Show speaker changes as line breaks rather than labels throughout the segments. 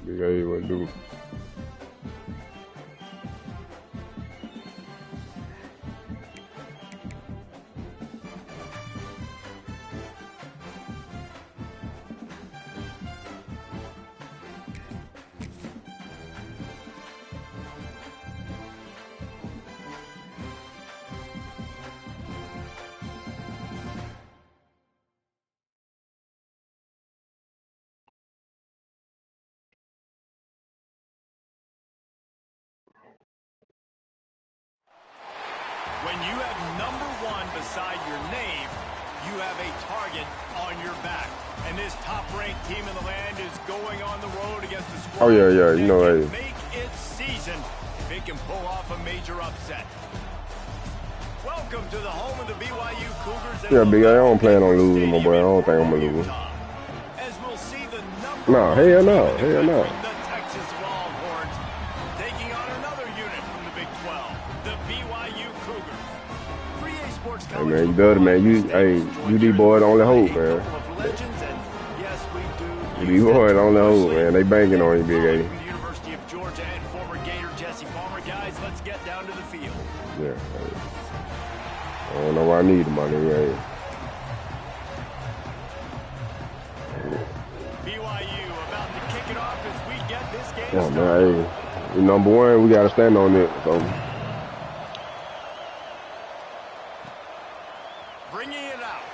BYU will do.
When you have number 1 beside your name, you have a target on your back. And this top-ranked team in the land is going on the road against the squad.
Oh, yeah, you know,
hey. Make its season if it can pull off a major upset. Welcome to the home of the BYU Cougars.
Yeah, big, I don't plan on losing, my boy. I don't think I'm going to lose.
As we'll see the number
No, hell no, hell no.
The Texas Longhorns taking on another unit from the Big 12, the BYU Cougars.
Hey, man, you better, man. UD boy, the only hope, man. UD boy, the only hope, man. They banking on you, Big A.
University of Georgia and former Gator Jesse Palmer. Guys, let's get down to the field.
Yeah. I don't know why I need the money, man.
BYU about to kick it off as we get this game
Yeah,
started.
man. Hey, number 1, we got to stand on it, so.
Bringing it out.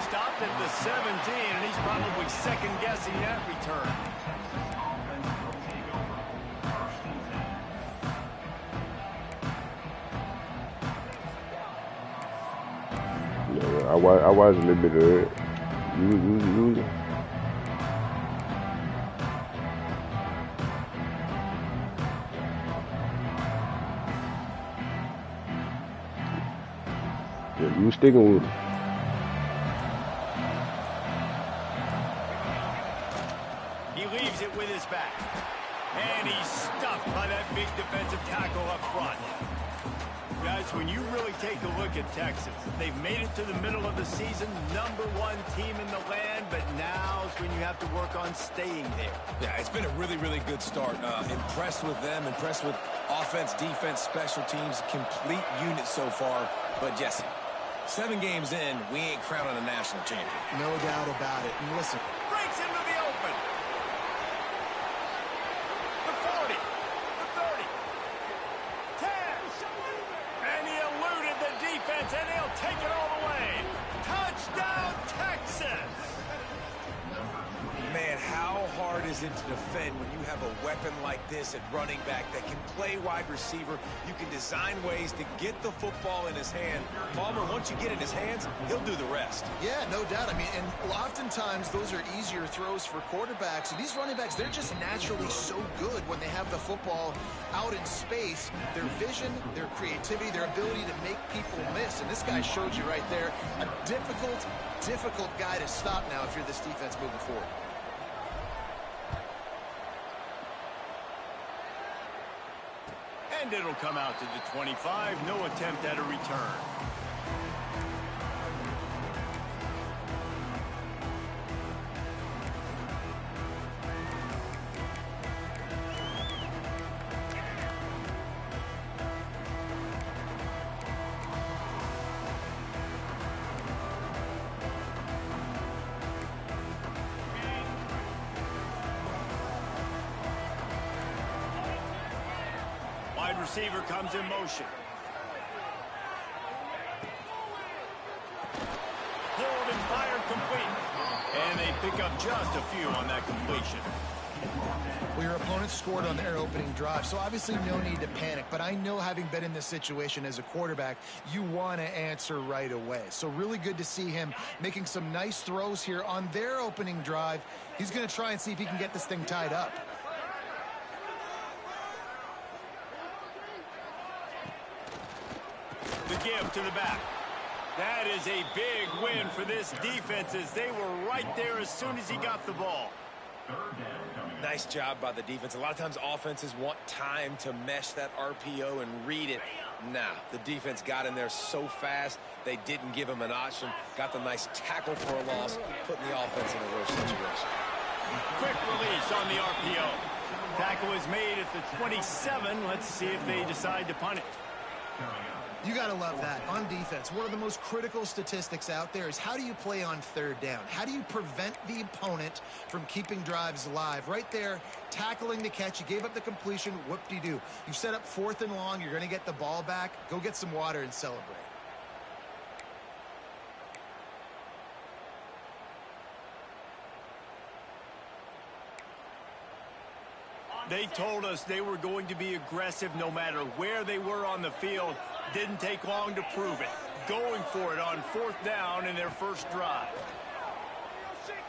Stopped at the 17, and he's probably second-guessing that return.
Yeah, I watched a little bit of it. You. Yeah, you sticking with it.
He leaves it with his back. And he's stuffed by that big defensive tackle up front. Guys, when you really take a look at Texas, they've made it to the middle of the season, number 1 team in the land, but now's when you have to work on staying there.
Yeah, it's been a really, really good start. Impressed with them, impressed with offense, defense, special teams, complete unit so far. But Jesse, 7 games in, we ain't crowning a national champion.
No doubt about it. And listen.
Breaks into the open. The 40. The 30. 10. And he eluded the defense, and he'll take it all the way. Touchdown, Texas.
Man, how hard is it to defend when you have a weapon like this at running back that can play wide receiver? You can design ways to get the football in his hand. Palmer, once you get it in his hands, he'll do the rest.
Yeah, no doubt. I mean, and oftentimes those are easier throws for quarterbacks. And these running backs, they're just naturally so good when they have the football out in space. Their vision, their creativity, their ability to make people miss. And this guy showed you right there, a difficult guy to stop now if you're this defense moving forward.
And it'll come out to the 25. No attempt at a return. Wide receiver comes in motion. Pulled and fired complete. And they pick up just a few on that completion.
Well, your opponent scored on their opening drive, so obviously no need to panic. But I know, having been in this situation as a quarterback, you want to answer right away. So really good to see him making some nice throws here on their opening drive. He's going to try and see if he can get this thing tied up.
The give to the back. That is a big win for this defense, as they were right there as soon as he got the ball.
Nice job by the defense. A lot of times offenses want time to mesh that RPO and read it. Nah, the defense got in there so fast, they didn't give him an option. Got the nice tackle for a loss, putting the offense in a worse situation.
Quick release on the RPO. Tackle is made at the 27. Let's see if they decide to punt it.
You got to love that. On defense, one of the most critical statistics out there is how do you play on third down? How do you prevent the opponent from keeping drives alive? Right there, tackling the catch. You gave up the completion. Whoop-de-doo. You've set up 4th and long. You're going to get the ball back. Go get some water and celebrate.
They told us they were going to be aggressive no matter where they were on the field. Didn't take long to prove it. Going for it on 4th down in their first drive.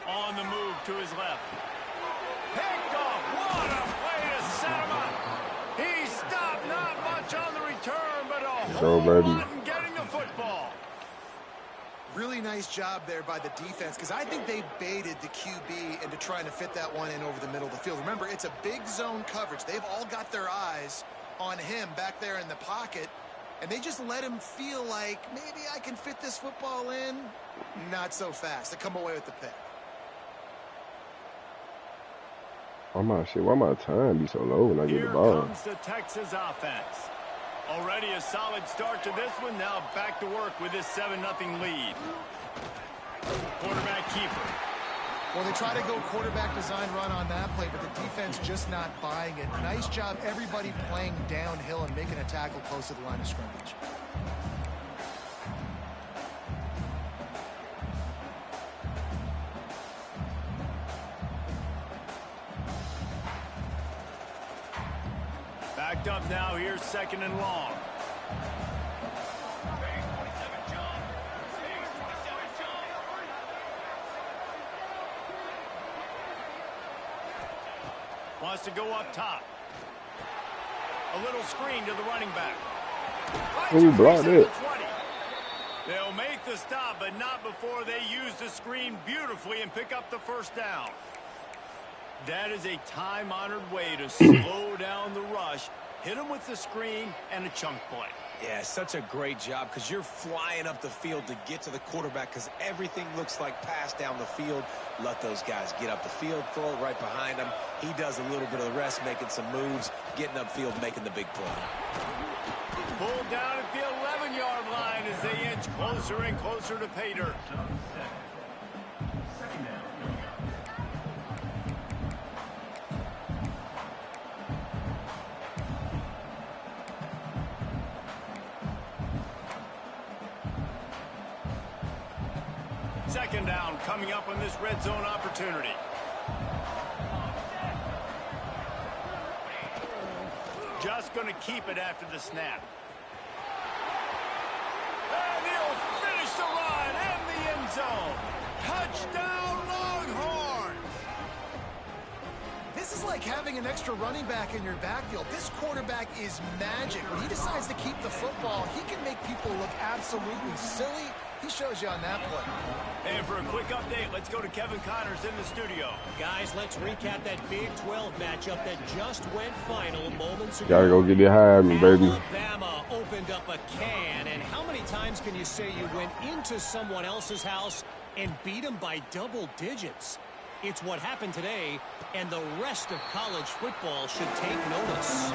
On the move to his left. Picked off. What a play to set him up. He stopped, not much on the return, but a whole lot in getting the football.
Really nice job there by the defense, because I think they baited the QB into trying to fit that one in over the middle of the field. Remember, it's a big zone coverage. They've all got their eyes on him back there in the pocket, and they just let him feel like, maybe I can fit this football in. Not so fast. They come away with the pick.
Why my time be so low when I get the ball?
Here comes the Texas offense. Already a solid start to this one. Now back to work with this 7-0 lead. Quarterback keeper.
Well, they try to go quarterback design run on that play, but the defense just not buying it. Nice job, everybody playing downhill and making a tackle close to the line of scrimmage.
Backed up now. Here's 2nd and long. Wants to go up top. A little screen to the running back.
Who blocked it?
They'll make the stop, but not before they use the screen beautifully and pick up the 1st down. That is a time-honored way to slow down the rush, hit them with the screen, and a chunk play.
Yeah, such a great job, because you're flying up the field to get to the quarterback, because everything looks like pass down the field. Let those guys get up the field, throw it right behind him. He does a little bit of the rest, making some moves, getting upfield, making the big play.
Pulled down at the 11-yard line as they inch closer and closer to pay dirt. Second down coming up on this red zone opportunity. Just going to keep it after the snap. And he'll finish the run in the end zone. Touchdown, Longhorns!
This is like having an extra running back in your backfield. This quarterback is magic. When he decides to keep the football, he can make people look absolutely silly He shows you on that play.
And for a quick update, let's go to Kevin Connors in the studio.
Guys, let's recap that Big 12 matchup that just went final moments ago.
Gotta go get that Heisman, baby.
Alabama opened up a can, and how many times can you say you went into someone else's house and beat them by double digits? It's what happened today, and the rest of college football should take notice.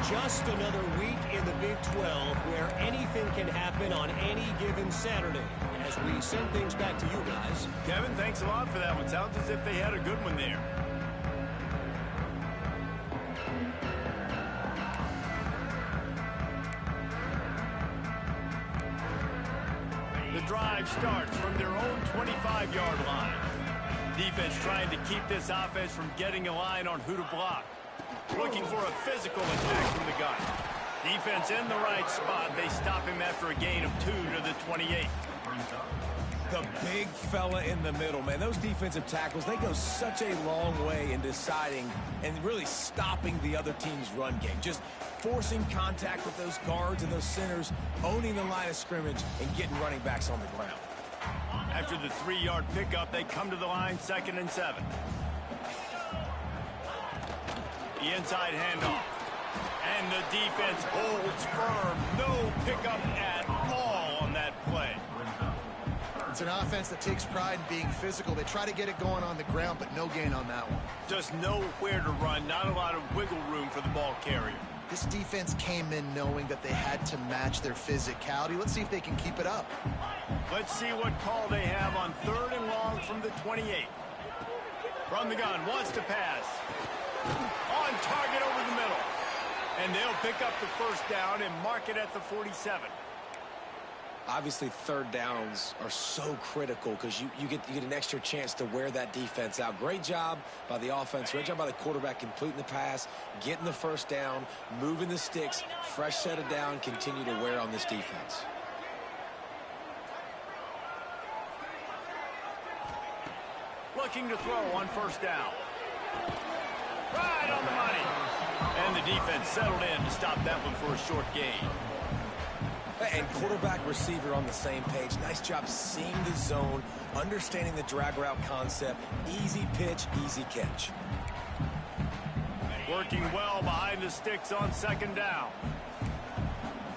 Just another week in the Big 12 where anything can happen on any given Saturday. As we send things back to you guys.
Kevin, thanks a lot for that one. Sounds as if they had a good one there. The drive starts from their own 25-yard line. Defense trying to keep this offense from getting a line on who to block. Looking for a physical attack from the gun. Defense in the right spot. They stop him after a gain of 2 to the 28.
The big fella in the middle, man. Those defensive tackles, they go such a long way in deciding and really stopping the other team's run game. Just forcing contact with those guards and those centers, owning the line of scrimmage, and getting running backs on the ground.
After the 3-yard pickup, they come to the line, 2nd and 7. The inside handoff. And the defense holds firm. No pickup at all on that play.
It's an offense that takes pride in being physical. They try to get it going on the ground, but no gain on that one.
Just nowhere to run. Not a lot of wiggle room for the ball carrier.
This defense came in knowing that they had to match their physicality. Let's see if they can keep it up.
Let's see what call they have on 3rd and long from the 28. From the gun, wants to pass. On target over the middle. And they'll pick up the first down and mark it at the 47.
Obviously, 3rd downs are so critical because you get an extra chance to wear that defense out. Great job by the offense. Great job by the quarterback completing the pass, getting the first down, moving the sticks, fresh set of down, continue to wear on this defense.
Looking to throw on 1st down. Right on the money. And the defense settled in to stop that one for a short gain.
And quarterback receiver on the same page. Nice job seeing the zone, understanding the drag route concept. Easy pitch, easy catch.
Working well behind the sticks on 2nd down.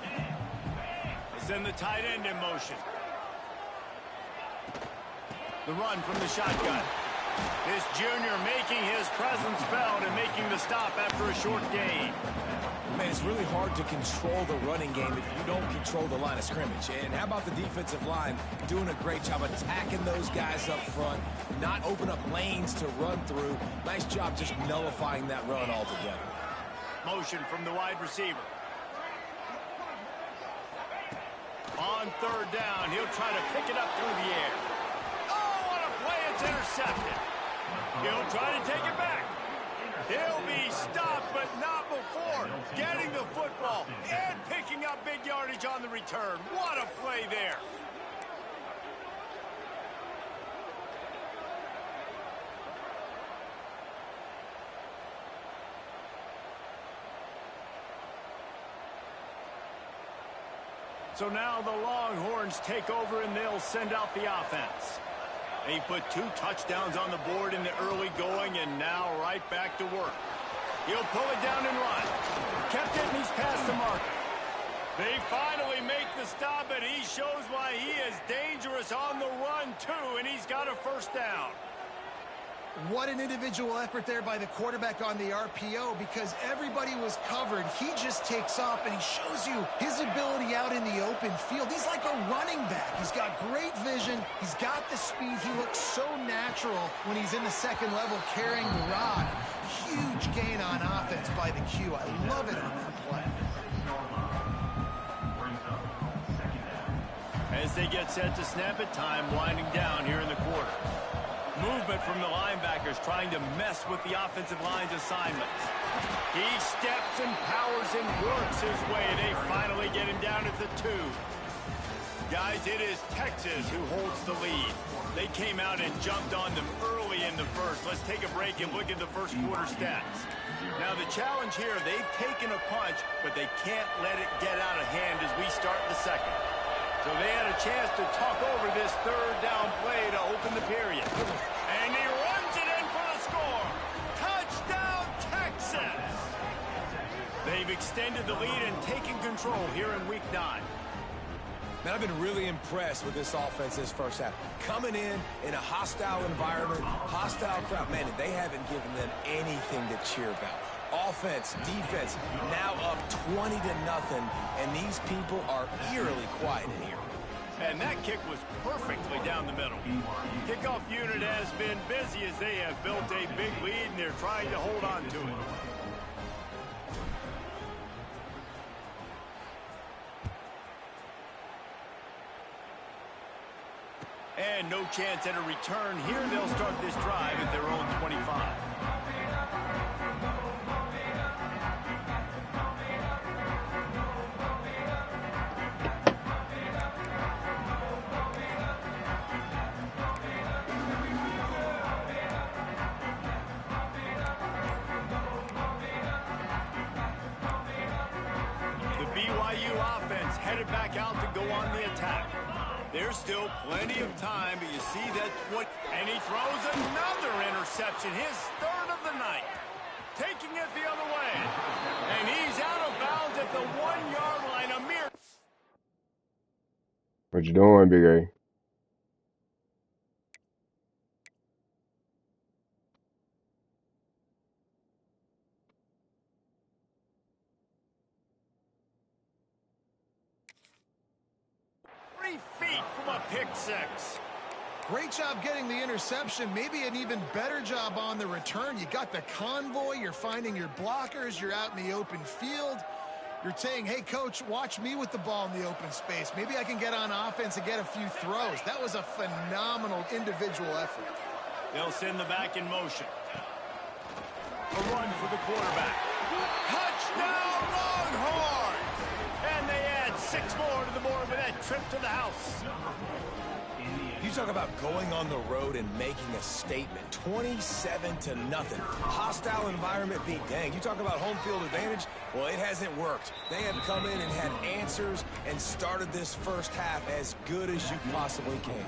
They send the tight end in motion. The run from the shotgun. This junior making his presence felt and making the stop after a short gain.
Man, it's really hard to control the running game if you don't control the line of scrimmage. And how about the defensive line doing a great job attacking those guys up front, not open up lanes to run through. Nice job just nullifying that run altogether.
Motion from the wide receiver. On 3rd down, he'll try to pick it up through the air. Oh, what a play! It's intercepted. He'll try to take it back. He'll be stopped, but not before getting the football and picking up big yardage on the return. What a play there. So now the Longhorns take over and they'll send out the offense. They put 2 touchdowns on the board in the early going and now right back to work. He'll pull it down and run. Kept it and he's past the marker. They finally make the stop and he shows why he is dangerous on the run too, and he's got a 1st down.
What an individual effort there by the quarterback on the RPO, because everybody was covered. He just takes off and he shows you his ability out in the open field. He's like a running back. He's got great vision. He's got the speed. He looks so natural when he's in the 2nd level carrying the rock. Huge gain on offense by the Q. I love it on that play.
As they get set to snap it, time winding down here in the quarter. Movement from the linebackers trying to mess with the offensive line's assignments. He steps and powers and works his way. They finally get him down at the 2. Guys, it is Texas who holds the lead. They came out and jumped on them early in the first. Let's take a break and look at the first quarter stats. Now the challenge here, they've taken a punch, but they can't let it get out of hand as we start the 2nd. So they had a chance to talk over this third down play to open the period. And he runs it in for the score. Touchdown, Texas! They've extended the lead and taken control here in Week 9.
Man, I've been really impressed with this offense this first half. Coming in a hostile environment, hostile crowd. Man, they haven't given them anything to cheer about. Offense, defense, now up 20-0, and these people are eerily quiet in here.
And that kick was perfectly down the middle. Kickoff unit has been busy as they have built a big lead, and they're trying to hold on to it. And no chance at a return here. They'll start this drive at their own 25. The BYU offense headed back out to go on the attack. There's still plenty of time, but you see that's what... And he throws another interception, his third of the night. Taking it the other way. And he's out of bounds at the 1-yard line. A mere...
What you doing, Big A?
feet from a pick six.
Great job getting the interception. Maybe an even better job on the return. You got the convoy. You're finding your blockers. You're out in the open field. You're saying, hey, coach, watch me with the ball in the open space. Maybe I can get on offense and get a few throws. That was a phenomenal individual effort.
They'll send the back in motion. A run for the quarterback. Touchdown, Longhorns! And they add 6 more to the board with that trip to the house.
You talk about going on the road and making a statement. 27-0. Hostile environment beat. Dang, you talk about home field advantage? Well, it hasn't worked. They have come in and had answers and started this first half as good as you possibly can.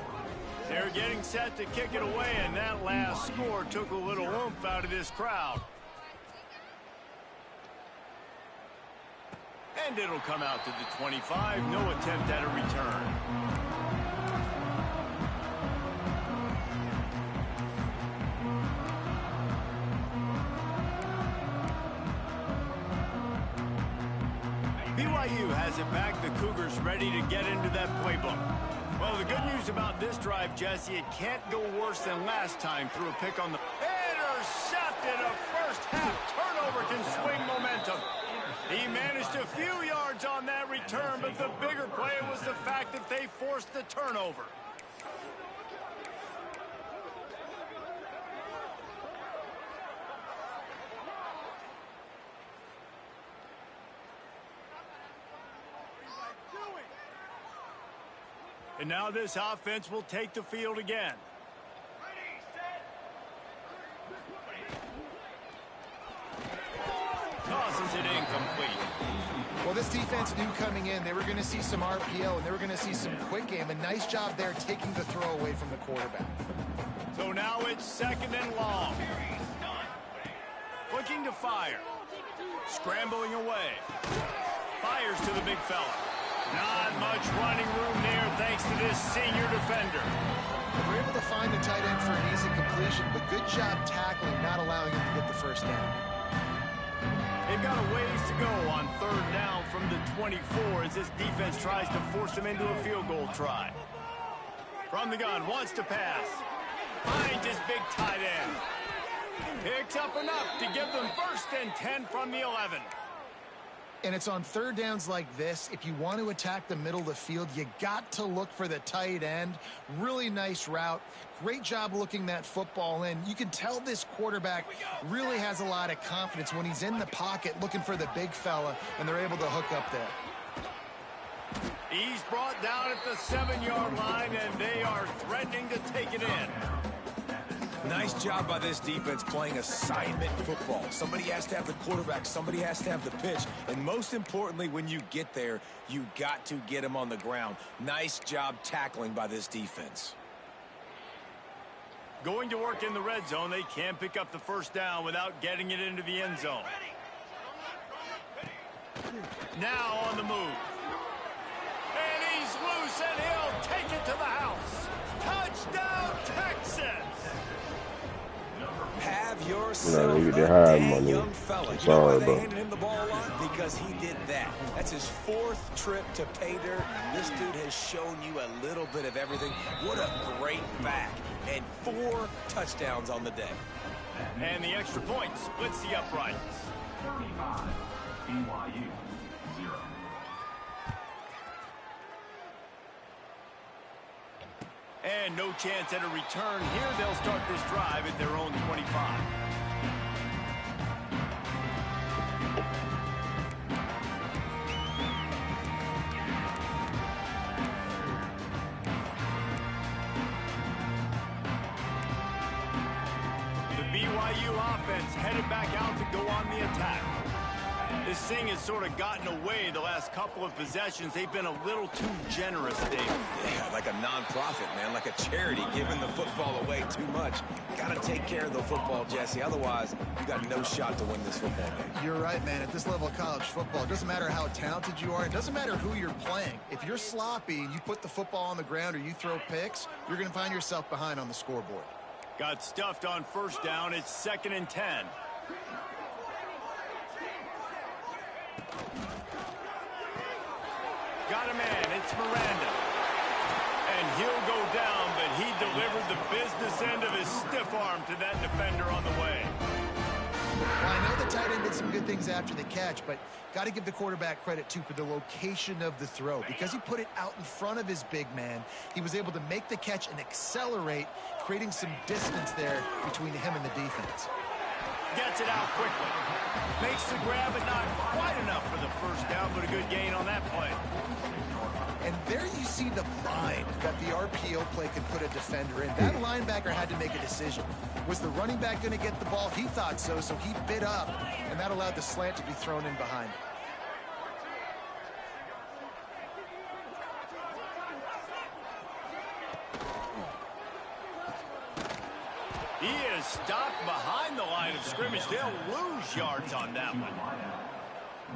They're getting set to kick it away, and that last score took a little oomph out of this crowd. And it'll come out to the 25. No attempt at a return. BYU has it back. The Cougars ready to get into that playbook. Well, the good news about this drive, Jesse, it can't go worse than last time. Threw a pick on the... Intercepted! A first-half turnover can swing momentum. He managed a few yards on that return, but the bigger play was the fact that they forced the turnover. And now this offense will take the field again. Tosses it incomplete.
Well, this defense knew coming in they were going to see some RPO and they were going to see some quick game. A nice job there taking the throw away from the quarterback.
So now it's 2nd and long. Looking to fire. Scrambling away. Fires to the big fella. Not much running room there thanks to this senior defender.
They were able to find the tight end for an easy completion, but good job tackling, not allowing him to get the first down.
They've got a ways to go on 3rd down from the 24 as this defense tries to force them into a field goal try. From the gun, wants to pass. Finds his big tight end. Picks up enough to give them 1st and 10 from the 11.
And it's on 3rd downs like this. If you want to attack the middle of the field, you got to look for the tight end. Really nice route. Great job looking that football in. You can tell this quarterback really has a lot of confidence when he's in the pocket looking for the big fella, and they're able to hook up there.
He's brought down at the 7-yard line, and they are threatening to take it in.
Nice job by this defense playing assignment football. Somebody has to have the quarterback. Somebody has to have the pitch. And most importantly, when you get there, you got to get him on the ground. Nice job tackling by this defense.
Going to work in the red zone, they can't pick up the first down without getting it into the end zone. Now on the move. And he's loose, and he'll take it to the house. Touchdown, Texas!
Have yourself
you
a
get high
day,
money.
young fella.
I'm
You know why
sorry,
they
bro.
handed him the ball a lot? Because he did that. That's his 4th trip to pay dirt. This dude has shown you a little bit of everything. What a great back. And 4 touchdowns on the day.
And the extra point splits the uprights.
35, BYU, 0.
And no chance at a return here. They'll start this drive at their own 25. The BYU offense headed back out to go on the attack. This thing has sort of gotten away the last couple of possessions. They've been a little too generous, Dave.
Yeah, like a nonprofit, man, like a charity, giving the football away too much. Got to take care of the football, Jesse. Otherwise, you got no shot to win this football game.
You're right, man. At this level of college football, it doesn't matter how talented you are. It doesn't matter who you're playing. If you're sloppy and you put the football on the ground or you throw picks, you're going to find yourself behind on the scoreboard.
Got stuffed on first down. It's 2nd and 10. Got a man. It's Miranda. And he'll go down, but he delivered the business end of his stiff arm to that defender on the way.
Well, I know the tight end did some good things after the catch, but got to give the quarterback credit, too, for the location of the throw. Because he put it out in front of his big man, he was able to make the catch and accelerate, creating some distance there between him and the defense.
Gets it out quickly. Makes the grab, but not quite enough for the first down, but a good gain on that play.
And there you see the bind that the RPO play can put a defender in. That linebacker had to make a decision. Was the running back going to get the ball? He thought so, so he bit up, and that allowed the slant to be thrown in behind him.
He is stopped behind the line of scrimmage. They'll lose yards on that one.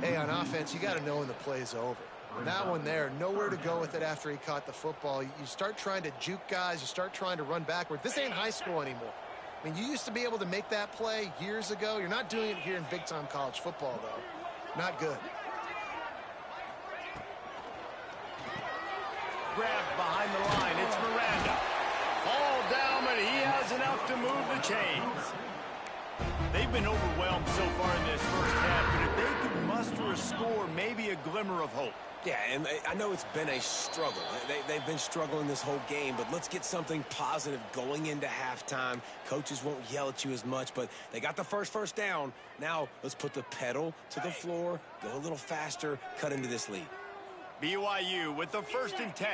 Hey, on offense, you got to know when the play's over. That one there, nowhere to go with it after he caught the football. You start trying to juke guys. You start trying to run backward. This ain't high school anymore. I mean, you used to be able to make that play years ago. You're not doing it here in big-time college football, though. Not good.
Grabbed behind the line. It's Miranda. Ball down, but he has enough to move the chains. They've been overwhelmed so far in this first half, but if they could muster a score, maybe a glimmer of hope.
Yeah, and I know it's been a struggle. They've been struggling this whole game, but let's get something positive going into halftime. Coaches won't yell at you as much, but they got the first down. Now let's put the pedal to the floor, go a little faster, cut into this lead.
BYU with the 1st and 10.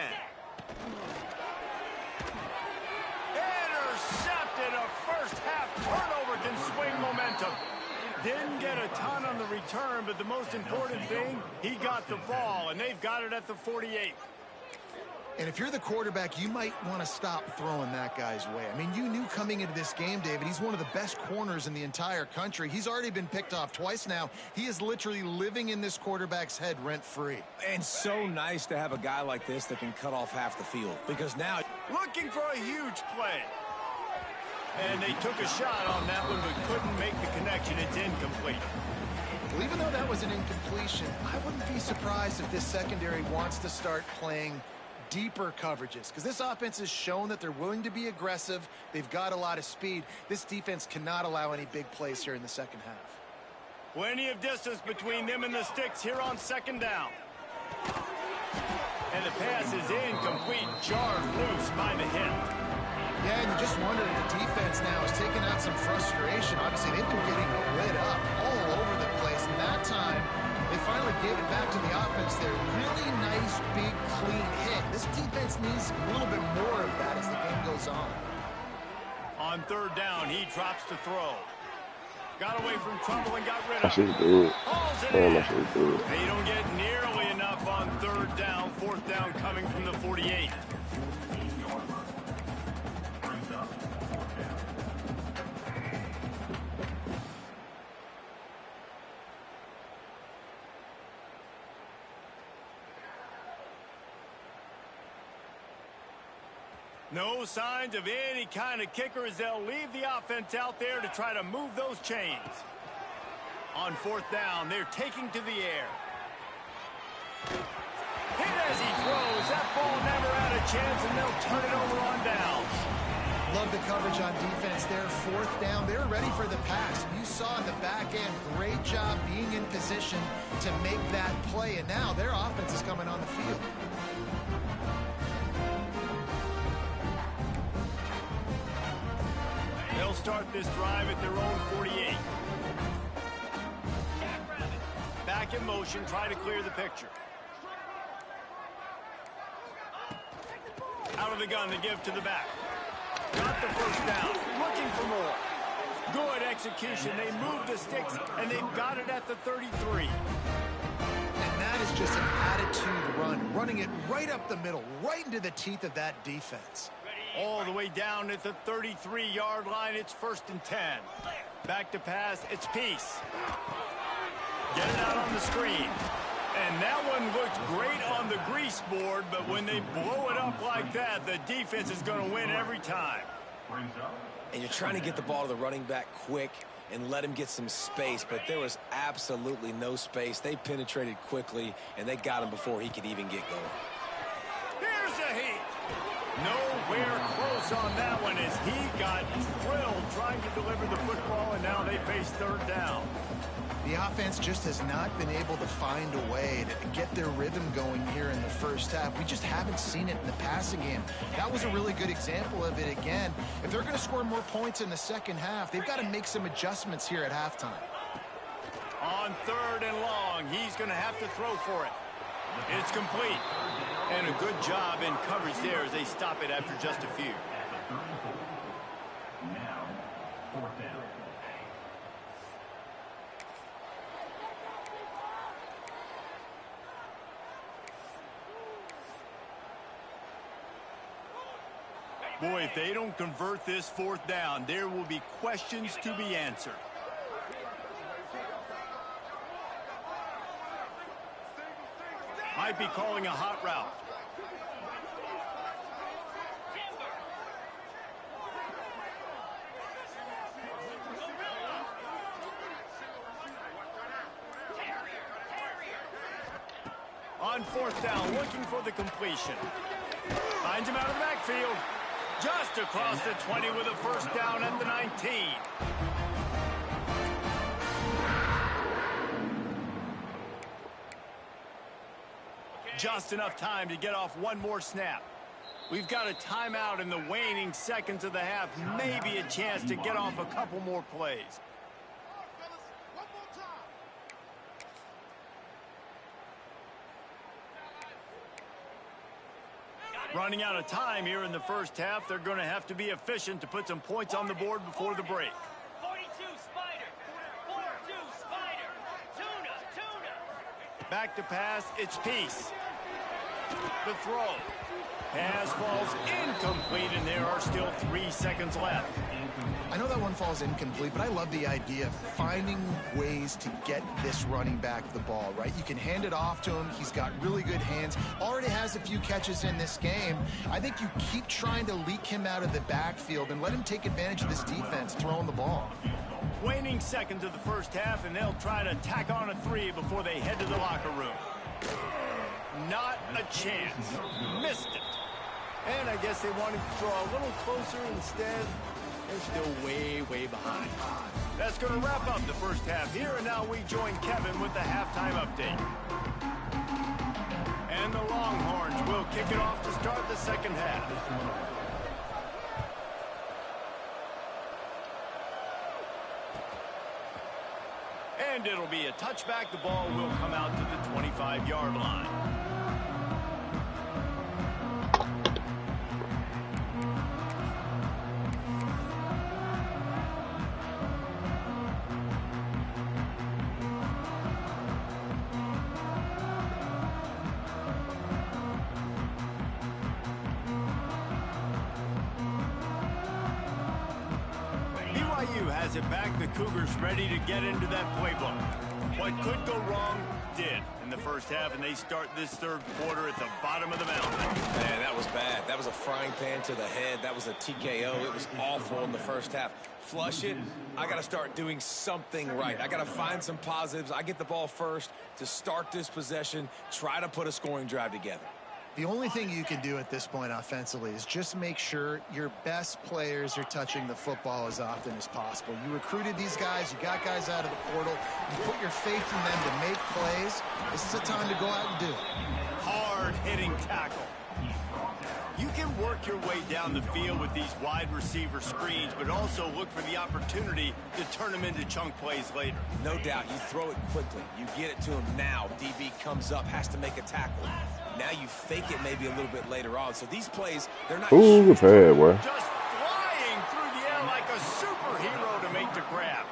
Intercepted. A first half turnover can swing momentum. Didn't get a ton on the return, but the most important thing, he got the ball, and they've got it at the 48.
And if you're the quarterback, you might want to stop throwing that guy's way. I mean, you knew coming into this game, David, he's one of the best corners in the entire country. He's already been picked off twice now. He is literally living in this quarterback's head rent-free.
And so nice to have a guy like this that can cut off half the field, because now
Looking for a huge play. And they took a shot on that one, but couldn't make the connection. It's incomplete.
Well, even though that was an incompletion, I wouldn't be surprised if this secondary wants to start playing deeper coverages, because this offense has shown that they're willing to be aggressive. They've got a lot of speed. This defense cannot allow any big plays here in the second half.
Plenty of distance between them and the sticks here on 2nd down. And the pass is incomplete, jarred loose by the hit.
Yeah, and you just wonder if the defense now is taking out some frustration. Obviously, they've been getting lit up all over the place, and that time they finally gave it back to the offense there. Really nice, big, clean hit. This defense needs a little bit more of that as the game goes on.
On On third down, he drops to throw. Got away from trouble and got rid
I
of
should
it.
do it.
Hauls it
Damn, I
in.
should do it.
They don't get nearly enough on third down. Fourth down coming from the 48.
Brings up 4th down.
No signs of any kind of kicker as they'll leave the offense out there to try to move those chains. On fourth down, they're taking to the air. Hit as he throws. That ball never had a chance, and they'll turn it over on downs.
Love the coverage on defense there. Fourth down, they're ready for the pass. You saw in the back end, great job being in position to make that play, and now their offense is coming on the field.
They'll start this drive at their own 48. Back in motion, try to clear the picture. Out of the gun to give to the back. Got the first down, looking for more. Good execution. They moved the sticks, and they've got it at the 33.
And that is just an attitude run, running it right up the middle, right into the teeth of that defense.
All the way down at the 33-yard line. It's 1st and 10. Back to pass. It's Peace. Get it out on the screen. And that one looked great on the grease board, but when they blow it up like that, the defense is going to win every time.
Brings up.
And you're trying to get the ball to the running back quick and let him get some space, but there was absolutely no space. They penetrated quickly, and they got him before he could even get going.
Here's a heat. Nowhere close on that one as he got thrilled trying to deliver the football, and now they face third down.
The offense just has not been able to find a way to get their rhythm going here in the first half. We just haven't seen it in the passing game. That was a really good example of it again. If they're going to score more points in the second half, they've got to make some adjustments here at halftime.
On third and long, he's going to have to throw for it. It's complete. And a good job in coverage there as they stop it after just a few.
Now, 4th down.
Boy, if they don't convert this fourth down, there will be questions to be answered. Might be calling a hot route. On fourth down, looking for the completion. Finds him out of the backfield. Just across the 20 with a first down at the 19. Just enough time to get off one more snap. We've got a timeout in the waning seconds of the half. Maybe a chance to get off a couple more plays. Running out of time here in the first half. They're going to have to be efficient to put some points on the board before the break.
42 Spider. 42 Spider. Tuna.
Back to pass. It's Peace. The throw. Pass falls incomplete, and there are still 3 seconds left.
I know that one falls incomplete, but I love the idea of finding ways to get this running back the ball, right? You can hand it off to him. He's got really good hands. Already has a few catches in this game. I think you keep trying to leak him out of the backfield and let him take advantage of this defense throwing the ball.
Waning seconds of the first half, and they'll try to tack on a 3 before they head to the locker room. Not a chance. Missed it. And I guess they wanted to draw a little closer instead. They're still way, way behind. That's going to wrap up the first half here, and now we join Kevin with the halftime update. And the Longhorns will kick it off to start the second half. And it'll be a touchback. The ball will come out to the 25-yard line. BYU has it back. The Cougars ready to get into that playbook. What could go wrong did in the first half, and they start this third quarter at the bottom of the mountain.
Man, that was bad. That was a frying pan to the head. That was a TKO. It was awful in the first half. Flush it. I got to start doing something right. I got to find some positives. I get the ball first to start this possession, try to put a scoring drive together.
The only thing you can do at this point offensively is just make sure your best players are touching the football as often as possible. You recruited these guys. You got guys out of the portal. You put your faith in them to make plays. This is a time to go out and do it.
Hard-hitting tackle. You can work your way down the field with these wide receiver screens, but also look for the opportunity to turn them into chunk plays later.
No doubt. You throw it quickly. You get it to him now. DB comes up, has to make a tackle. Now you fake it maybe a little bit later on. So these plays, they're not...
Ooh, good pad, boy.
Just flying through the air like a superhero to make the grab.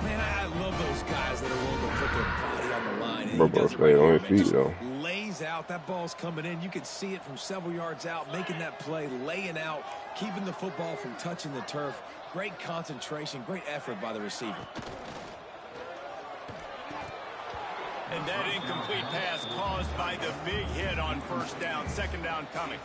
Man, I love those guys that are willing to put their body on the line. And
Bro,
he does it
stay on
here,
his
man.
feet,
Just
though.
lays out. That ball's coming in. You can see it from several yards out, making that play, laying out, keeping the football from touching the turf. Great concentration, great effort by the receiver.
And that incomplete pass caused by the big hit on first down. Second down coming.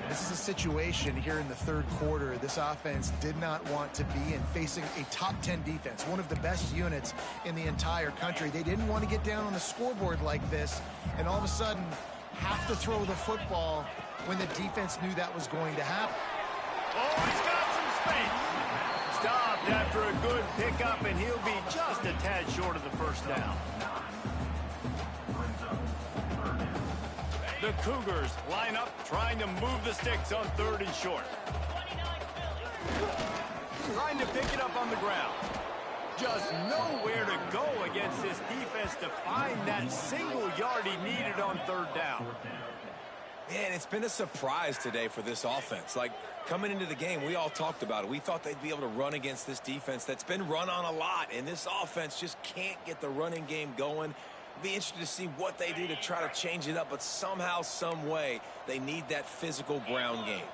This is a situation here in the third quarter. This offense did not want to be in, facing a top 10 defense, one of the best units in the entire country. They didn't want to get down on the scoreboard like this, and all of a sudden have to throw the football when the defense knew that was going to happen.
Oh, he's got some space. Stopped after a good pickup, and he'll be just a tad short of the first down. The Cougars line up, trying to move the sticks on third and short. Trying to pick it up on the ground. Just nowhere to go against this defense to find that single yard he needed on third down.
Man, it's been a surprise today for this offense. Like, coming into the game, we all talked about it. We thought they'd be able to run against this defense that's been run on a lot, and this offense just can't get the running game going. Be interested to see what they do to try to change it up, but somehow, some way, they need that physical ground game.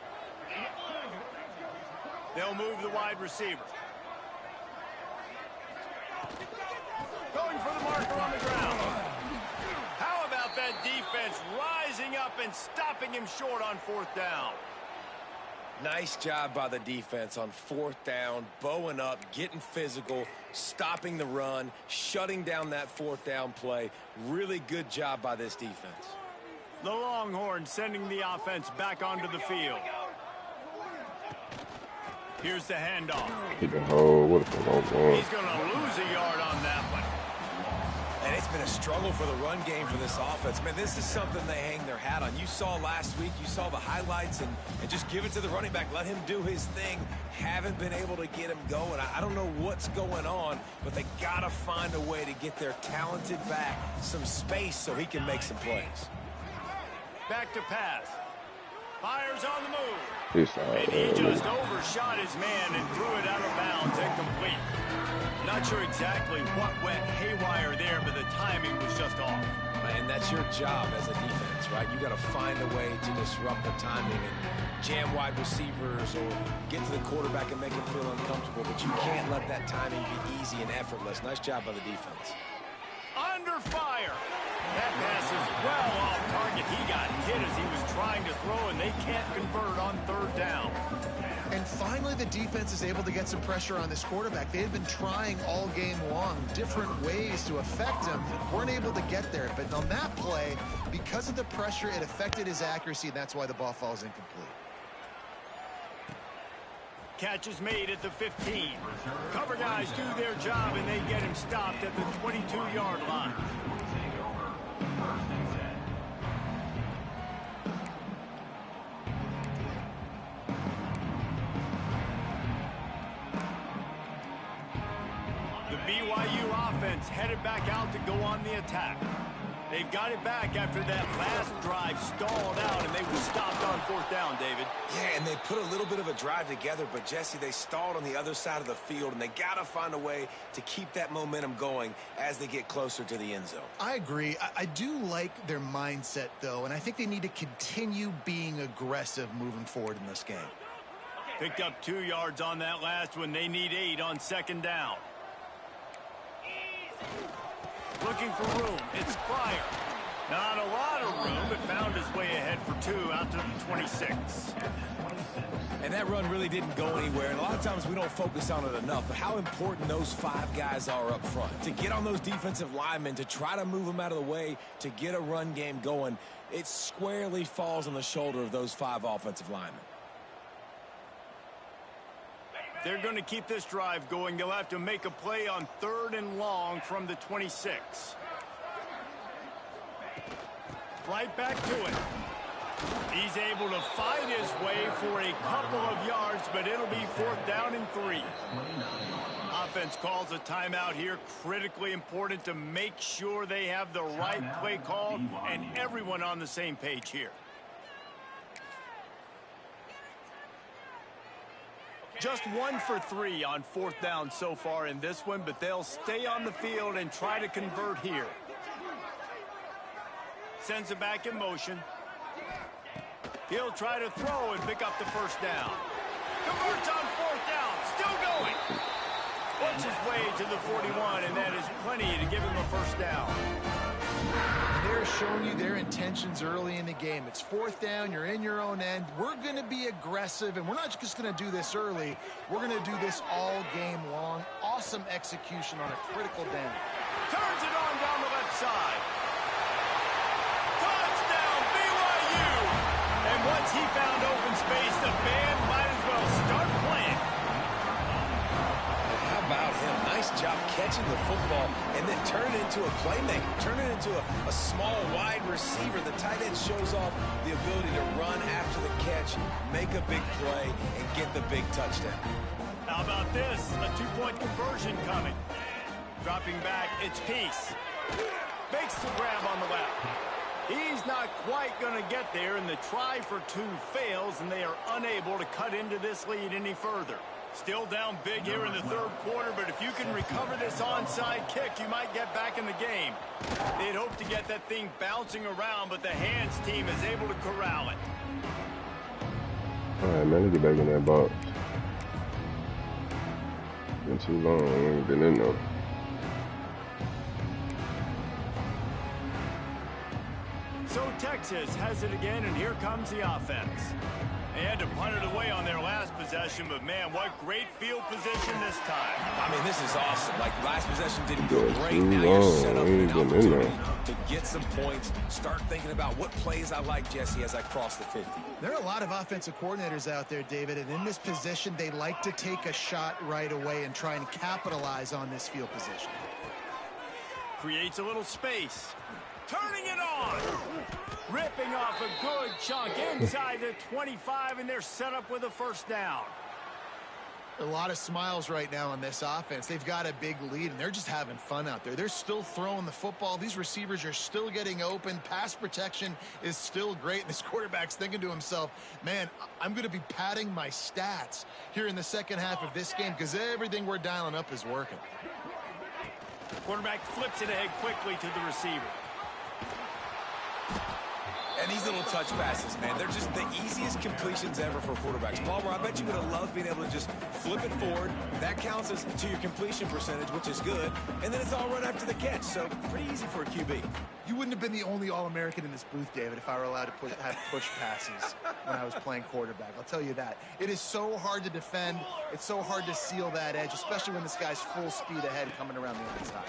They'll move the wide receiver. Going for the marker on the ground. How about that defense rising up and stopping him short on fourth down?
Nice job by the defense on fourth down, bowing up, getting physical, stopping the run, shutting down that fourth down play. Really good job by this defense.
The Longhorns sending the offense back onto the field. Here's the handoff.
Hit the hole. What a long one.
He's going to lose a yard on that one.
And it's been a struggle for the run game for this offense. Man, this is something they hang their hat on. You saw last week, you saw the highlights, and just give it to the running back. Let him do his thing. Haven't been able to get him going. I don't know what's going on, but they got to find a way to get their talented back some space so he can make some plays.
Back to pass. Fires on the move.
And
he just overshot his man and threw it out of bounds, incomplete. Not sure exactly what went haywire there, but the timing was just off.
And that's your job as a defense, right? You got to find a way to disrupt the timing and jam wide receivers or get to the quarterback and make him feel uncomfortable, but you can't let that timing be easy and effortless. Nice job by the defense.
Under fire. That pass is well off target. He got hit as he was trying to throw, and they can't convert on third down.
And finally, the defense is able to get some pressure on this quarterback. They had been trying all game long different ways to affect him. Weren't able to get there. But on that play, because of the pressure, it affected his accuracy, and that's why the ball falls incomplete.
Catch is made at the 15. Cover guys do their job, and they get him stopped at the 22-yard line. The BYU offense headed back out to go on the attack. They've got it back after that last drive stalled out, and they were stopped on fourth down, David.
Yeah, and they put a little bit of a drive together, but, Jesse, they stalled on the other side of the field, and they got to find a way to keep that momentum going as they get closer to the end zone.
I agree. I do like their mindset, though, and I think they need to continue being aggressive moving forward in this game.
Picked up 2 yards on that last one. They need 8 on second down. Looking for room. It's Pryor. Not a lot of room, but found his way ahead for 2 out to the 26.
And that run really didn't go anywhere. And a lot of times we don't focus on it enough. But how important those 5 guys are up front. To get on those defensive linemen, to try to move them out of the way, to get a run game going, it squarely falls on the shoulder of those 5 offensive linemen.
They're going to keep this drive going. They'll have to make a play on 3rd and long from the 26. Right back to it. He's able to fight his way for a couple of yards, but it'll be 4th down and 3. Offense calls a timeout here. Critically important to make sure they have the right play call and everyone on the same page here. Just 1 for 3 on 4th down so far in this one, but they'll stay on the field and try to convert here. Sends it back in motion. He'll try to throw and pick up the 1st down. Converts on 4th down. Still going. Works his way to the 41, and that is plenty to give him a 1st down.
And they're showing you their intentions early in the game. It's 4th down. You're in your own end. We're going to be aggressive, and we're not just going to do this early. We're going to do this all game long. Awesome execution on a critical down.
Turns it on down the left side. Touchdown, BYU! And once he found open space, the band might as well start playing.
How about him? Nice job catching the football and then turn it into a playmaker. Turn it into a small, wide receiver. The tight end shows off the ability to run after the catch, make a big play, and get the big touchdown.
How about this? A 2-point conversion coming. Dropping back, it's Peace. Makes the grab on the left. He's not quite going to get there, and the try for 2 fails, and they are unable to cut into this lead any further. Still down big here in the 3rd quarter, but if you can recover this onside kick, you might get back in the game. They'd hope to get that thing bouncing around, but the hands team is able to corral it.
All right, man, let's get back in that box. Been too long. I ain't been in there.
So Texas has it again, and here comes the offense. They had to punt it away on their last possession, but man, what great field position this time.
I mean, this is awesome. Like, last possession didn't go great. Now you're set up with an opportunity to get some points. Start thinking about what plays I like, Jesse, as I cross the 50.
There are a lot of offensive coordinators out there, David, and in this position, they like to take a shot right away and try and capitalize on this field position.
Creates a little space. Turning it on. Ripping off a good chunk inside the 25, and they're set up with a 1st down.
A lot of smiles right now on this offense. They've got a big lead, and they're just having fun out there. They're still throwing the football. These receivers are still getting open. Pass protection is still great. This quarterback's thinking to himself, man, I'm going to be padding my stats here in the second half of this game because everything we're dialing up is working.
Quarterback flips it ahead quickly to the receiver.
And these little touch passes, man, they're just the easiest completions ever for quarterbacks. Palmer, I bet you would have loved being able to just flip it forward. That counts as to your completion percentage, which is good. And then it's all run after the catch, so pretty easy for a QB.
You wouldn't have been the only All-American in this booth, David, if I were allowed to have push passes when I was playing quarterback. I'll tell you that. It is so hard to defend. It's so hard to seal that edge, especially when this guy's full speed ahead coming around the outside.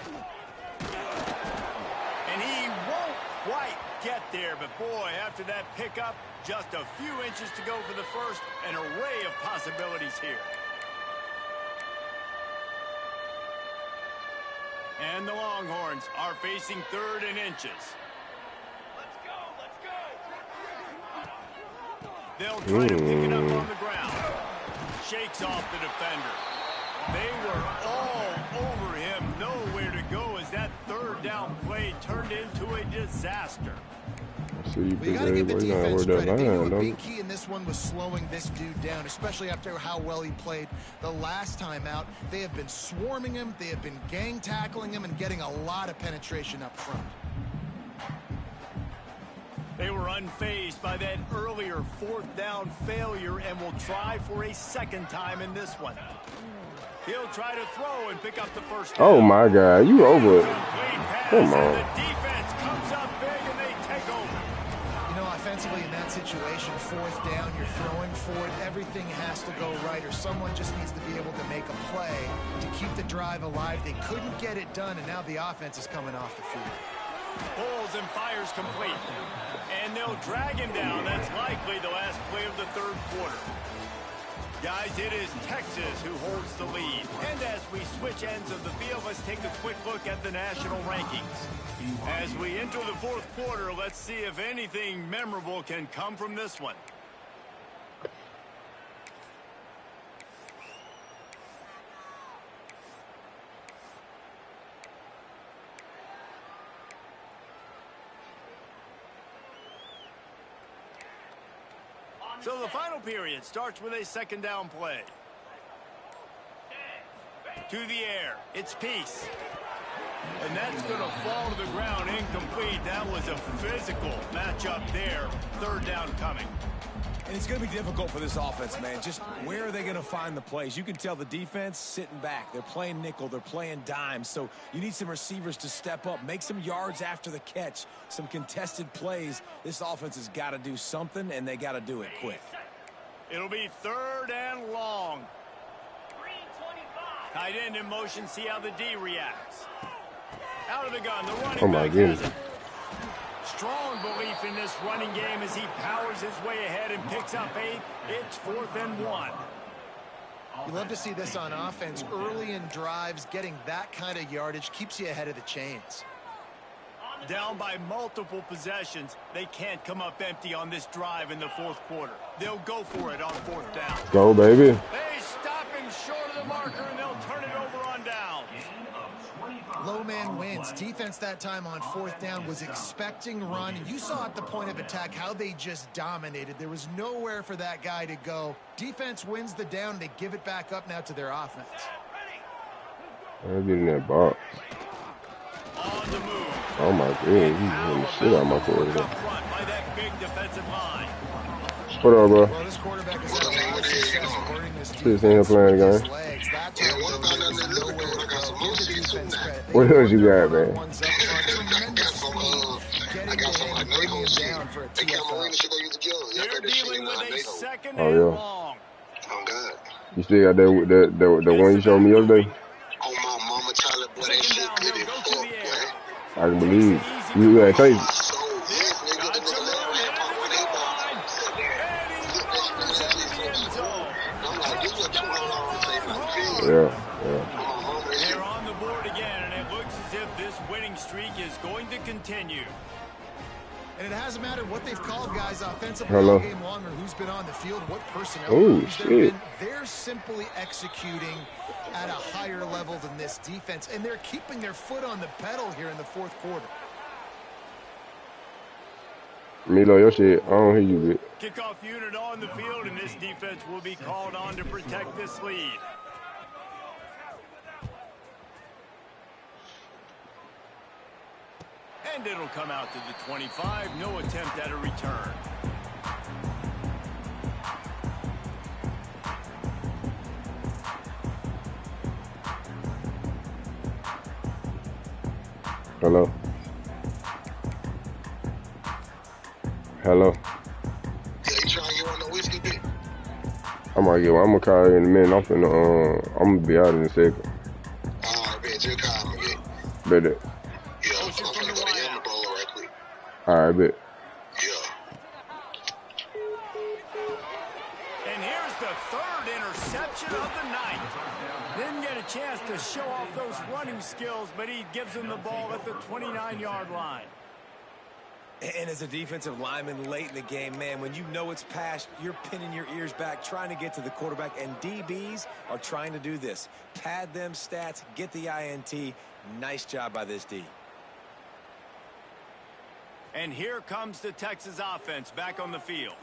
And he won't quite get there, but boy, after that pickup, just a few inches to go for the 1st, an array of possibilities here. And the Longhorns are facing 3rd and inches.
Let's go, let's go.
They'll try to pick it up on the ground. Shakes off the defender. They were all over him, nowhere to go as that 3rd down play turned into a disaster.
So you
got to give the defense credit. They knew a
line,
big key in this one was slowing this dude down, especially after how well he played the last time out. They have been swarming him. They have been gang tackling him and getting a lot of penetration up front.
They were unfazed by that earlier fourth down failure and will try for a second time in this one. He'll try to throw and pick up the first down.
Oh my God, you over it. Come on.
The defense comes up big and they take over.
You know, offensively in that situation, fourth down, you're throwing for it. Everything has to go right, or someone just needs to be able to make a play to keep the drive alive. They couldn't get it done, and now the offense is coming off the field.
Pulls and fires complete. And they'll drag him down. That's likely the last play of the third quarter. Guys, it is Texas who holds the lead. And as we switch ends of the field, let's take a quick look at the national rankings. As we enter the fourth quarter, let's see if anything memorable can come from this one. So the final period starts with a second down play. To the air. It's Peace. And that's going to fall to the ground incomplete. That was a physical matchup there. Third down coming.
And it's going to be difficult for this offense, man. Just where are they going to find the plays? You can tell the defense sitting back. They're playing nickel. They're playing dime. So you need some receivers to step up, make some yards after the catch, some contested plays. This offense has got to do something, and they got to do it quick.
It'll be third and long. Tight end in motion. See how the D reacts. Out of the gun. The running back has it. Strong belief in this running game as he powers his way ahead and picks up 8. It's 4th and 1.
You love to see this on offense. Early in drives, getting that kind of yardage keeps you ahead of the chains.
Down by multiple possessions, they can't come up empty on this drive in the fourth quarter. They'll go for it on fourth down.
Go, baby.
They stop him short of the marker, and they'll turn it over on downs.
Low man wins. Defense that time on fourth down was expecting run. And you saw at the point of attack how they just dominated. There was nowhere for that guy to go. Defense wins the down. They give it back up now to their offense.
I'm getting that box.
On the move.
Oh my God, he's hitting the shit out of my quarterback.
By that big defensive line.
What up, bro?
Well, this quarterback has had a lot of success learning this
Just in here playing the game. What else you got, man?
They're dealing with a second
Oh,
and
yeah.
long.
Oh God.
You still got the one you showed me the other day?
Oh my mama, Charlie, boy, that shit good as fuck, boy.
I can believe you got take it.
So yes, nigga, the nigga that ran pop when they ball. Sit there. Flip that shit on that shit so I'm like, this what you hold on to say from the field.
Yeah.
My mama, that shit.
They're on the board again, and it looks as if this winning streak is going to continue.
And it hasn't mattered what they've called guys offensively
Hello.
all game long or who's been on the field, what personnel.
Oh,
they've
shit.
been. They're simply executing at a higher level than this defense, and they're keeping their foot on the pedal here in the fourth quarter.
Milo, your shit, I don't hear you, bitch.
Kickoff unit on the field, and this defense will be called on to protect this lead. And it'll come out to the 25. No attempt at a return.
Hello. Hello.
Yeah, you trying to get on the whiskey, bitch?
I'm gonna call you in a minute. I'm gonna be out in a second.
Alright, bitch, just call me, bitch.
Better.
Yeah, I'm finna go to Yama Bowler right quick.
Alright, bet.
Yeah.
And here's the third interception of the night. Didn't get a chance to show off those running skills, but he gives him the ball at the 29-yard line.
And as a defensive lineman late in the game, man, when you know it's past, you're pinning your ears back, trying to get to the quarterback, and DBs are trying to do this. Pad them stats, get the INT. Nice job by this D.
And here comes the Texas offense back on the field.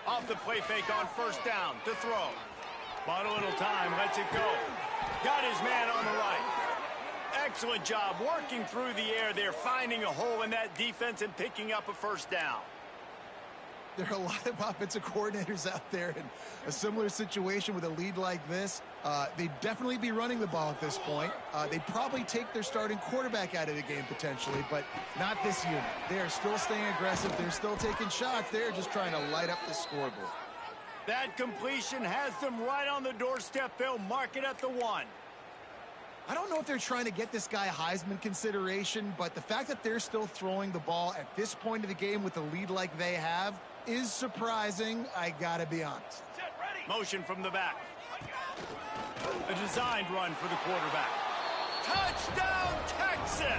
Off the play fake on first down to throw. Bought a little time, lets it go. Got his man on the right. Excellent job working through the air there, finding a hole in that defense and picking up a first down.
There are a lot of offensive coordinators out there in a similar situation with a lead like this. They'd definitely be running the ball at this point. They'd probably take their starting quarterback out of the game potentially, but not this unit. They are still staying aggressive. They're still taking shots. They're just trying to light up the scoreboard.
That completion has them right on the doorstep. They'll mark it at the 1.
I don't know if they're trying to get this guy Heisman consideration, but the fact that they're still throwing the ball at this point of the game with a lead like they have is surprising, I gotta be honest.
Motion from the back. A designed run for the quarterback. Touchdown, Texas!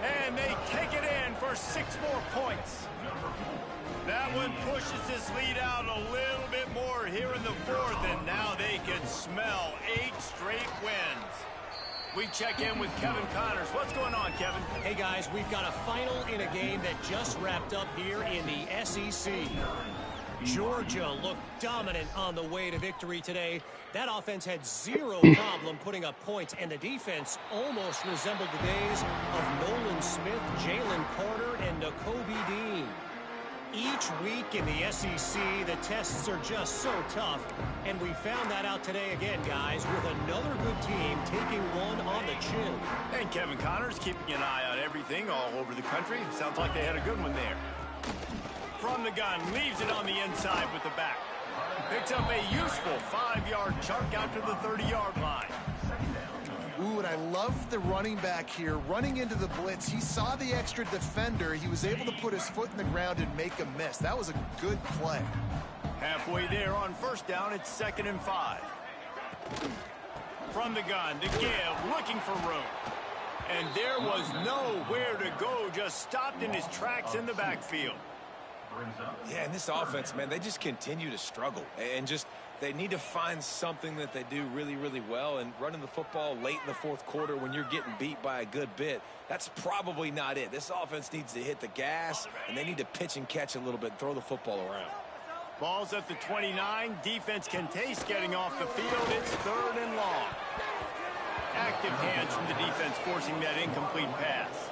And they take it in for 6 more points. That one pushes this lead out a little bit more here in the 4th, and now they can smell 8 straight wins. We check in with Kevin Connors. What's going on, Kevin?
Hey, guys, we've got a final in a game that just wrapped up here in the SEC. Georgia looked dominant on the way to victory today. That offense had zero problem putting up points, and the defense almost resembled the days of Nolan Smith, Jalen Carter, and Nakobe Dean. Each week in the SEC, the tests are just so tough, and we found that out today again, guys, with another good team taking one on the chin.
And Kevin Connors keeping an eye on everything all over the country. Sounds like they had a good one there. From the gun, leaves it on the inside with the back. Picks up a useful 5-yard chunk out to the 30-yard line.
Ooh, and I love the running back here. Running into the blitz, he saw the extra defender. He was able to put his foot in the ground and make a miss. That was a good play.
Halfway there on first down, it's 2nd and 5. From the gun, to give, looking for room. And there was nowhere to go, just stopped in his tracks in the backfield.
Yeah, and this offense, man, they just continue to struggle. And just, they need to find something that they do really, really well. And running the football late in the 4th quarter when you're getting beat by a good bit, that's probably not it. This offense needs to hit the gas, and they need to pitch and catch a little bit, throw the football around.
Ball's at the 29. Defense can taste getting off the field. It's 3rd and long. Active hands from the defense forcing that incomplete pass.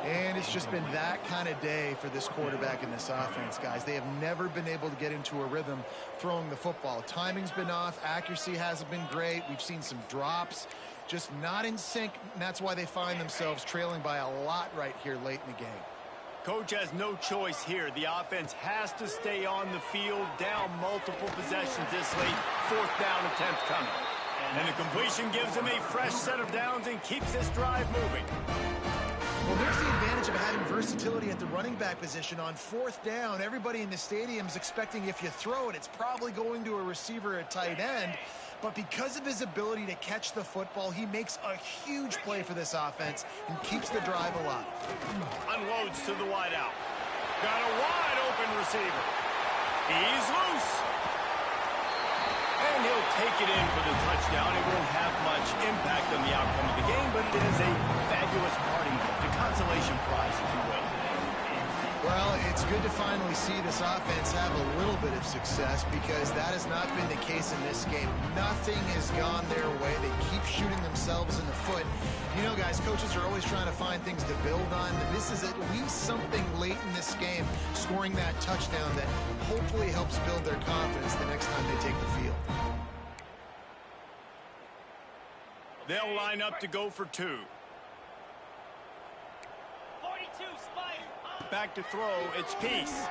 And it's just been that kind of day for this quarterback and this offense, guys. They have never been able to get into a rhythm throwing the football. Timing's been off. Accuracy hasn't been great. We've seen some drops. Just not in sync, and that's why they find themselves trailing by a lot right here late in the game.
Coach has no choice here. The offense has to stay on the field, down multiple possessions this late. 4th down attempt coming. And the completion gives them a fresh set of downs and keeps this drive moving.
Well, there's the advantage of having versatility at the running back position. On 4th down, everybody in the stadium is expecting if you throw it, it's probably going to a receiver at tight end. But because of his ability to catch the football, he makes a huge play for this offense and keeps the drive alive.
Unloads to the wideout. Got a wide open receiver. He's loose. And he'll take it in for the touchdown. It won't have much impact on the outcome of the game, but it is a fabulous parting gift, a consolation prize, if you will.
Well, it's good to finally see this offense have a little bit of success because that has not been the case in this game. Nothing has gone their way. They keep shooting themselves in the foot. You know, guys, coaches are always trying to find things to build on. This is at least something late in this game, scoring that touchdown that hopefully helps build their confidence the next time they take the field.
They'll line up to go for 2.
42, Spike.
Back to throw, it's Peace.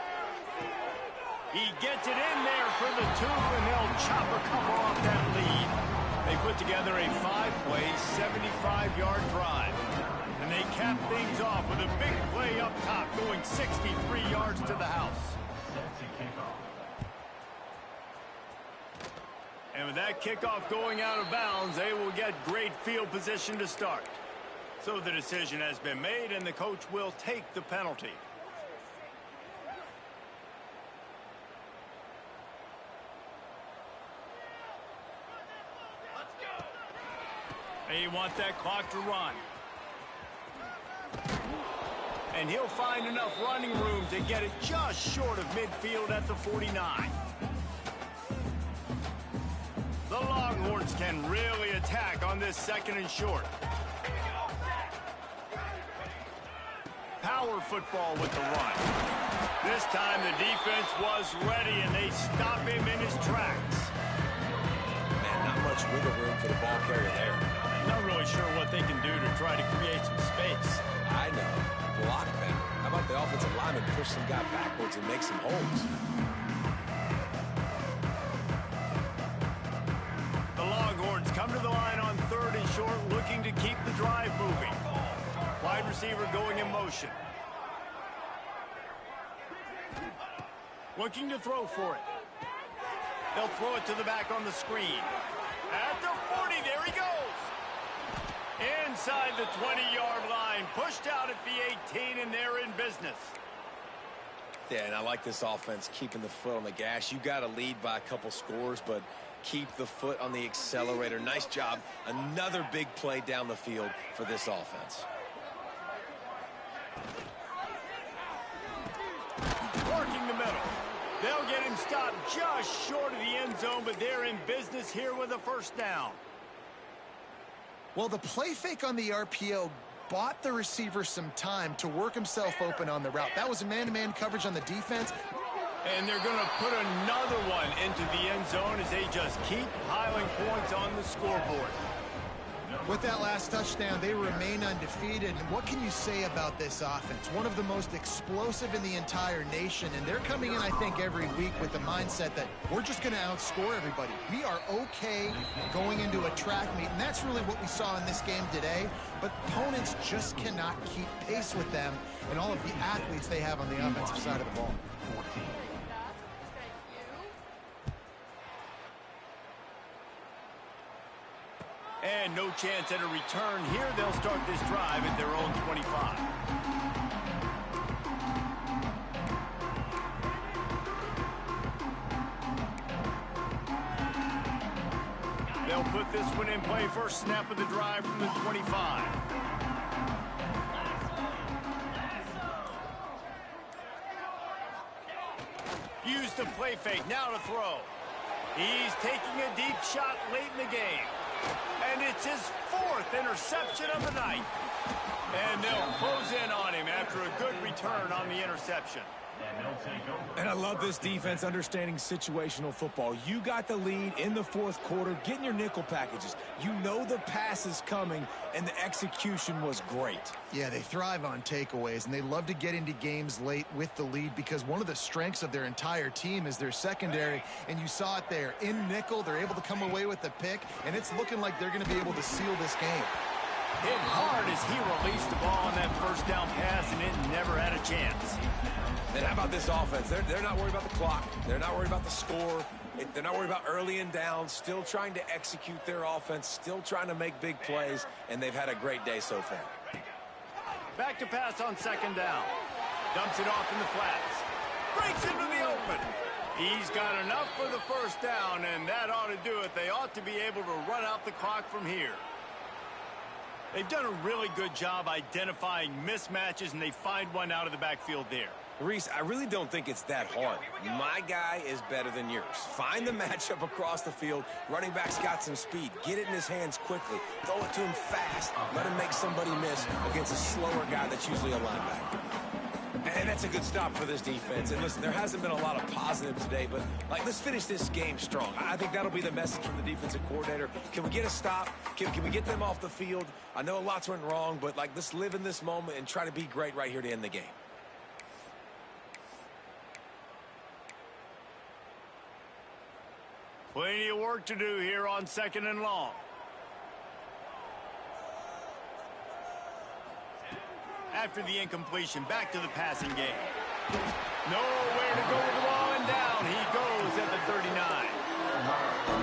He gets it in there for the 2, and they'll chop a couple off that lead. They put together a 5-play, 75-yard drive. And they cap things off with a big play up top, going 63 yards to the house. And with that kickoff going out of bounds, they will get great field position to start. So the decision has been made, and the coach will take the penalty. They want that clock to run. And he'll find enough running room to get it just short of midfield at the 49. The Longhorns can really attack on this 2nd and short. power football with the run. This time the defense was ready, and they stop him in his tracks.
Man, not much wiggle room for the ball carrier there.
Not really sure what they can do to try to create some space.
I know. Block better. How about the offensive lineman push some guy backwards and make some holes?
The Longhorns come to the line on 3rd and short, looking to keep the drive moving. Wide receiver going in motion. Looking to throw for it. They'll throw it to the back on the screen. At the 40, there he goes. Inside the 20-yard line, pushed out at the 18, and they're in business.
Yeah, and I like this offense keeping the foot on the gas. You got to lead by a couple scores, but keep the foot on the accelerator. Nice job. Another big play down the field for this offense.
Working the middle. They'll get him stopped just short of the end zone, but they're in business here with a first down.
Well, the play fake on the RPO bought the receiver some time to work himself open on the route. That was a man-to-man coverage on the defense.
And they're going to put another one into the end zone as they just keep piling points on the scoreboard.
With that last touchdown, they remain undefeated. And what can you say about this offense? One of the most explosive in the entire nation. And they're coming in, I think, every week with the mindset that we're just going to outscore everybody. We are okay going into a track meet. And that's really what we saw in this game today. But opponents just cannot keep pace with them and all of the athletes they have on the offensive side of the ball.
And no chance at a return here. They'll start this drive at their own 25. They'll put this one in play. First snap of the drive from the 25. Use the play fake. Now to throw. He's taking a deep shot late in the game. And it's his 4th interception of the night. And they'll close in on him after a good return on the interception.
And I love this defense understanding situational football. You got the lead in the 4th quarter, getting your nickel packages. You know the pass is coming, and the execution was great.
Yeah, they thrive on takeaways, and they love to get into games late with the lead because one of the strengths of their entire team is their secondary, and you saw it there. In nickel, they're able to come away with the pick, and it's looking like they're going to be able to seal this game.
Hit hard as he released the ball on that first down pass, and it never had a chance.
And how about this offense? They're not worried about the clock. They're not worried about the score. They're not worried about early and down. Still trying to execute their offense. Still trying to make big plays. And they've had a great day so far.
Back to pass on 2nd down. Dumps it off in the flats. Breaks into the open. He's got enough for the first down, and that ought to do it. They ought to be able to run out the clock from here. They've done a really good job identifying mismatches, and they find one out of the backfield there.
Reese, I really don't think it's that hard. My guy is better than yours. Find the matchup across the field. Running back's got some speed. Get it in his hands quickly. Throw it to him fast. Let him make somebody miss against a slower guy that's usually a linebacker. And that's a good stop for this defense. And listen, there hasn't been a lot of positive today, but let's finish this game strong. I think that'll be the message from the defensive coordinator. Can we get a stop? Can we get them off the field? I know lots went wrong, but let's live in this moment and try to be great right here to end the game.
Plenty of work to do here on 2nd and long. After the incompletion, back to the passing game. Nowhere to go with the ball, and down he goes at the 39.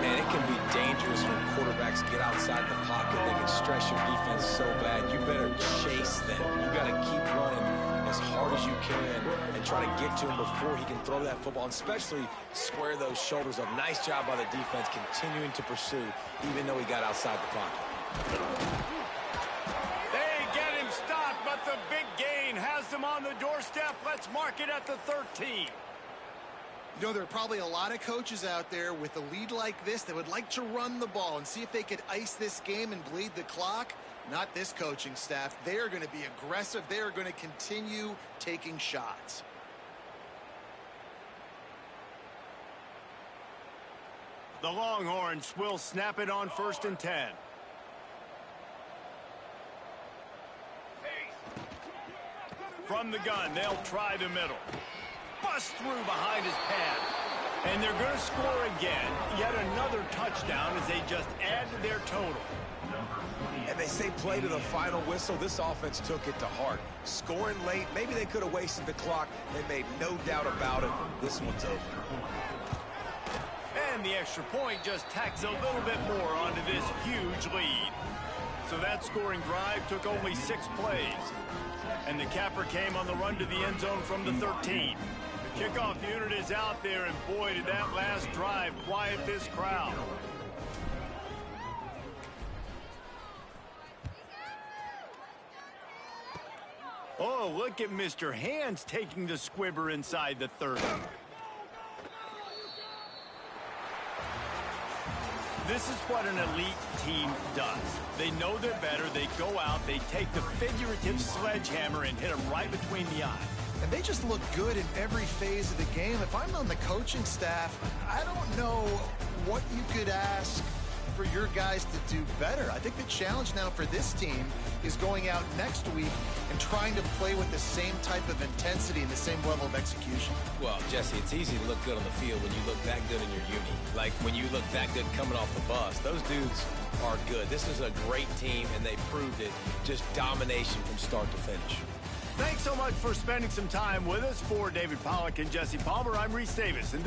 Man, it can be dangerous when quarterbacks get outside the pocket. They can stress your defense so bad. You better chase them. You got to keep running as hard as you can and try to get to him before he can throw that football, and especially square those shoulders up. Nice job by the defense continuing to pursue, even though he got outside the pocket.
They get him stopped, but the big gain has them on the doorstep. Let's mark it at the 13.
You know, there are probably a lot of coaches out there with a lead like this that would like to run the ball and see if they could ice this game and bleed the clock. Not this coaching staff. They are going to be aggressive. They are going to continue taking shots.
The Longhorns will snap it on 1st and 10. From the gun, they'll try the middle. Bust through behind his pad. And they're going to score again. Yet another touchdown as they just add to their total.
And they say play to the final whistle. This offense took it to heart. Scoring late, maybe they could have wasted the clock. They made no doubt about it. This one's over.
And the extra point just tacks a little bit more onto this huge lead. So that scoring drive took only 6 plays. And the capper came on the run to the end zone from the 13. The kickoff unit is out there, and boy, did that last drive quiet this crowd. Oh, look at Mr. Hands taking the squibber inside the 30. This is what an elite team does. They know they're better. They go out, they take the figurative sledgehammer and hit them right between the eyes.
And they just look good in every phase of the game. If I'm on the coaching staff, I don't know what you could ask for your guys to do better. I think the challenge now for this team is going out next week and trying to play with the same type of intensity and the same level of execution.
Well, Jesse, it's easy to look good on the field when you look that good in your uni. Like when you look that good coming off the bus. Those dudes are good. This is a great team, and they proved it. Just domination from start to finish.
Thanks so much for spending some time with us. For David Pollack and Jesse Palmer, I'm Reese Davis. And